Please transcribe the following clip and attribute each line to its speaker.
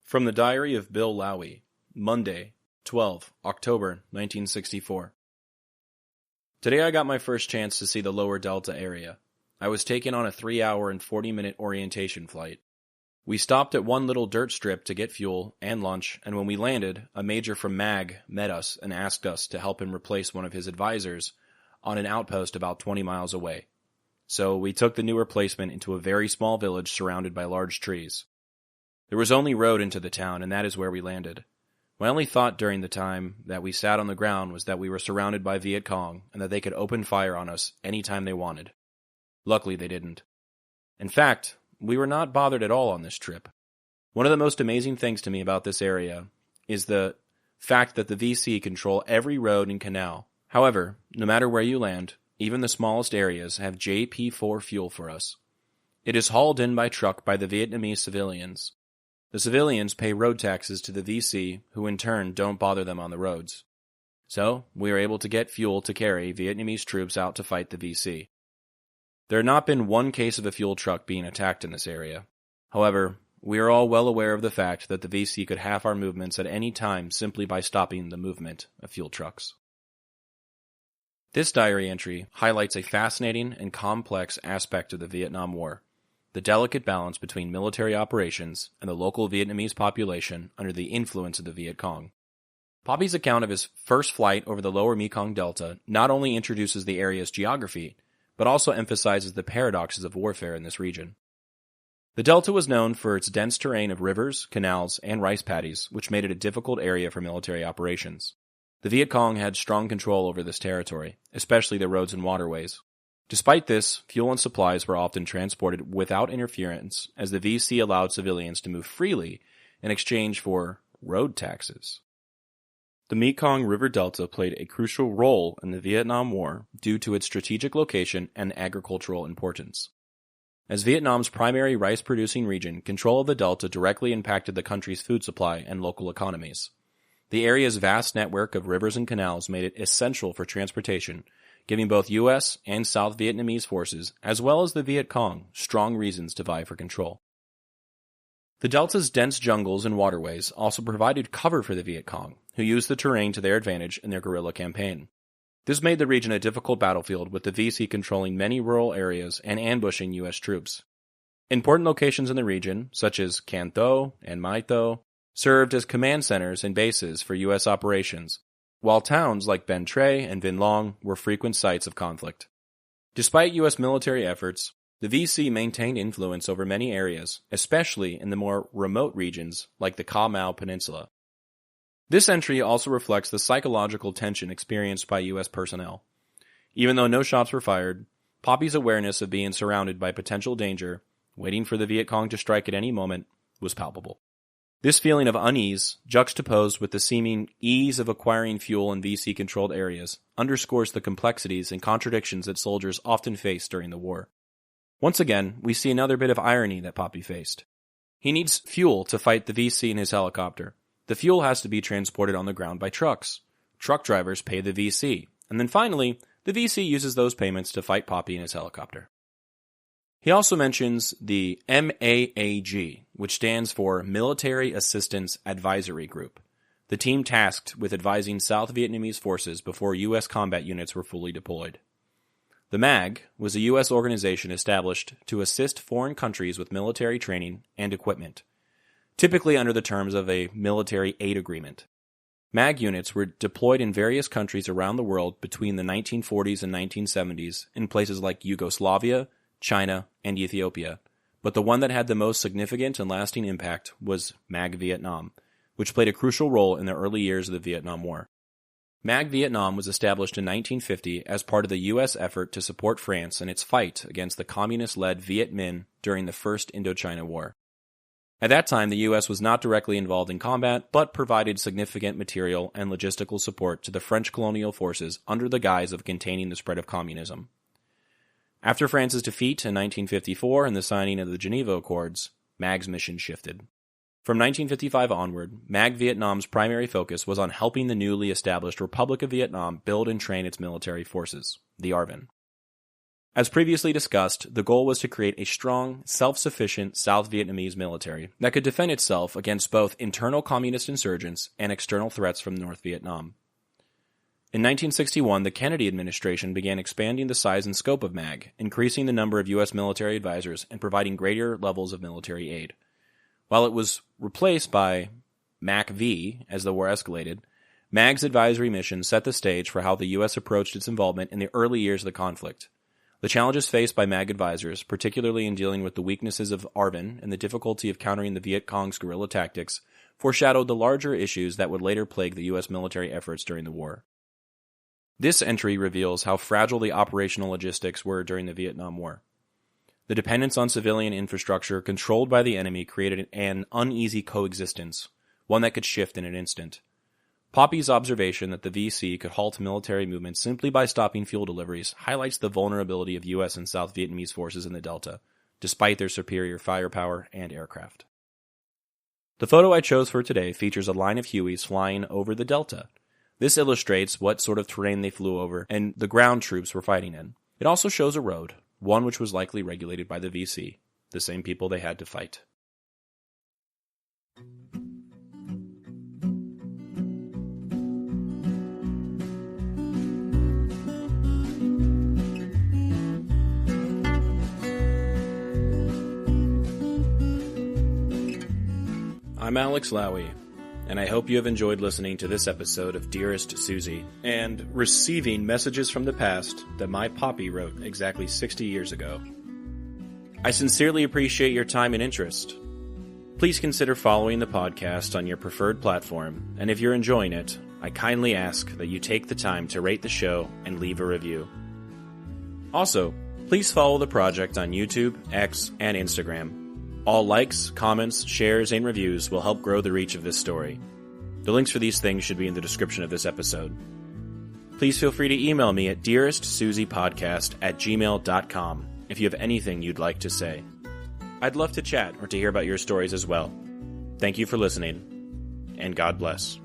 Speaker 1: From the Diary of Bill Lowie, Monday, 12 October 1964. Today I got my first chance to see the lower Delta area. I was taken on a 3-hour and 40-minute orientation flight. We stopped at one little dirt strip to get fuel and lunch, and when we landed, a major from MAG met us and asked us to help him replace one of his advisors on an outpost about 20 miles away. So we took the new replacement into a very small village surrounded by large trees. There was only road into the town, and that is where we landed. My only thought during the time that we sat on the ground was that we were surrounded by Viet Cong and that they could open fire on us any time they wanted. Luckily, they didn't. In fact, we were not bothered at all on this trip. One of the most amazing things to me about this area is the fact that the VC control every road and canal. However, no matter where you land, even the smallest areas have JP4 fuel for us. It is hauled in by truck by the Vietnamese civilians. The civilians pay road taxes to the VC, who in turn don't bother them on the roads. So, we are able to get fuel to carry Vietnamese troops out to fight the VC. There had not been one case of a fuel truck being attacked in this area. However, we are all well aware of the fact that the VC could halve our movements at any time simply by stopping the movement of fuel trucks. This diary entry highlights a fascinating and complex aspect of the Vietnam War. The delicate balance between military operations and the local Vietnamese population under the influence of the Viet Cong. Popi's account of his first flight over the lower Mekong Delta not only introduces the area's geography, but also emphasizes the paradoxes of warfare in this region. The Delta was known for its dense terrain of rivers, canals, and rice paddies, which made it a difficult area for military operations. The Viet Cong had strong control over this territory, especially the roads and waterways. Despite this, fuel and supplies were often transported without interference, as the VC allowed civilians to move freely in exchange for road taxes. The Mekong River Delta played a crucial role in the Vietnam War due to its strategic location and agricultural importance. As Vietnam's primary rice-producing region, control of the Delta directly impacted the country's food supply and local economies. The area's vast network of rivers and canals made it essential for transportation, giving both U.S. and South Vietnamese forces, as well as the Viet Cong, strong reasons to vie for control. The Delta's dense jungles and waterways also provided cover for the Viet Cong, who used the terrain to their advantage in their guerrilla campaign. This made the region a difficult battlefield, with the VC controlling many rural areas and ambushing U.S. troops. Important locations in the region, such as Can Tho and Mai Tho, served as command centers and bases for U.S. operations, while towns like Ben Tre and Vinh Long were frequent sites of conflict. Despite U.S. military efforts, the VC maintained influence over many areas, especially in the more remote regions like the Ca Mau Peninsula. This entry also reflects the psychological tension experienced by U.S. personnel. Even though no shots were fired, Popi's awareness of being surrounded by potential danger, waiting for the Viet Cong to strike at any moment, was palpable. This feeling of unease, juxtaposed with the seeming ease of acquiring fuel in VC-controlled areas, underscores the complexities and contradictions that soldiers often face during the war. Once again, we see another bit of irony that Popi faced. He needs fuel to fight the VC in his helicopter. The fuel has to be transported on the ground by trucks. Truck drivers pay the VC. And then finally, the VC uses those payments to fight Popi in his helicopter. He also mentions the MAAG, which stands for Military Assistance Advisory Group, the team tasked with advising South Vietnamese forces before U.S. combat units were fully deployed. The MAG was a U.S. organization established to assist foreign countries with military training and equipment, typically under the terms of a military aid agreement. MAG units were deployed in various countries around the world between the 1940s and 1970s in places like Yugoslavia, China, and Ethiopia, but the one that had the most significant and lasting impact was MAG Vietnam, which played a crucial role in the early years of the Vietnam War. MAG Vietnam was established in 1950 as part of the U.S. effort to support France in its fight against the communist-led Viet Minh during the First Indochina War. At that time, the U.S. was not directly involved in combat, but provided significant material and logistical support to the French colonial forces under the guise of containing the spread of communism. After France's defeat in 1954 and the signing of the Geneva Accords, MAG's mission shifted. From 1955 onward, MAG Vietnam's primary focus was on helping the newly established Republic of Vietnam build and train its military forces, the ARVN. As previously discussed, the goal was to create a strong, self-sufficient South Vietnamese military that could defend itself against both internal communist insurgents and external threats from North Vietnam. In 1961, the Kennedy administration began expanding the size and scope of MAG, increasing the number of U.S. military advisors and providing greater levels of military aid. While it was replaced by MAC-V as the war escalated, MAG's advisory mission set the stage for how the U.S. approached its involvement in the early years of the conflict. The challenges faced by MAG advisors, particularly in dealing with the weaknesses of ARVN and the difficulty of countering the Viet Cong's guerrilla tactics, foreshadowed the larger issues that would later plague the U.S. military efforts during the war. This entry reveals how fragile the operational logistics were during the Vietnam War. The dependence on civilian infrastructure controlled by the enemy created an uneasy coexistence, one that could shift in an instant. Popi's observation that the VC could halt military movements simply by stopping fuel deliveries highlights the vulnerability of U.S. and South Vietnamese forces in the Delta, despite their superior firepower and aircraft. The photo I chose for today features a line of Hueys flying over the Delta. This illustrates what sort of terrain they flew over and the ground troops were fighting in. It also shows a road, one which was likely regulated by the VC, the same people they had to fight. I'm Alex Lowie, and I hope you have enjoyed listening to this episode of Dearest Suzie, and receiving messages from the past that my Popi wrote exactly 60 years ago. I sincerely appreciate your time and interest. Please consider following the podcast on your preferred platform, and if you're enjoying it, I kindly ask that you take the time to rate the show and leave a review. Also, please follow the project on YouTube, X, and Instagram. All likes, comments, shares, and reviews will help grow the reach of this story. The links for these things should be in the description of this episode. Please feel free to email me at dearestsuziepodcast@gmail.com if you have anything you'd like to say. I'd love to chat or to hear about your stories as well. Thank you for listening, and God bless.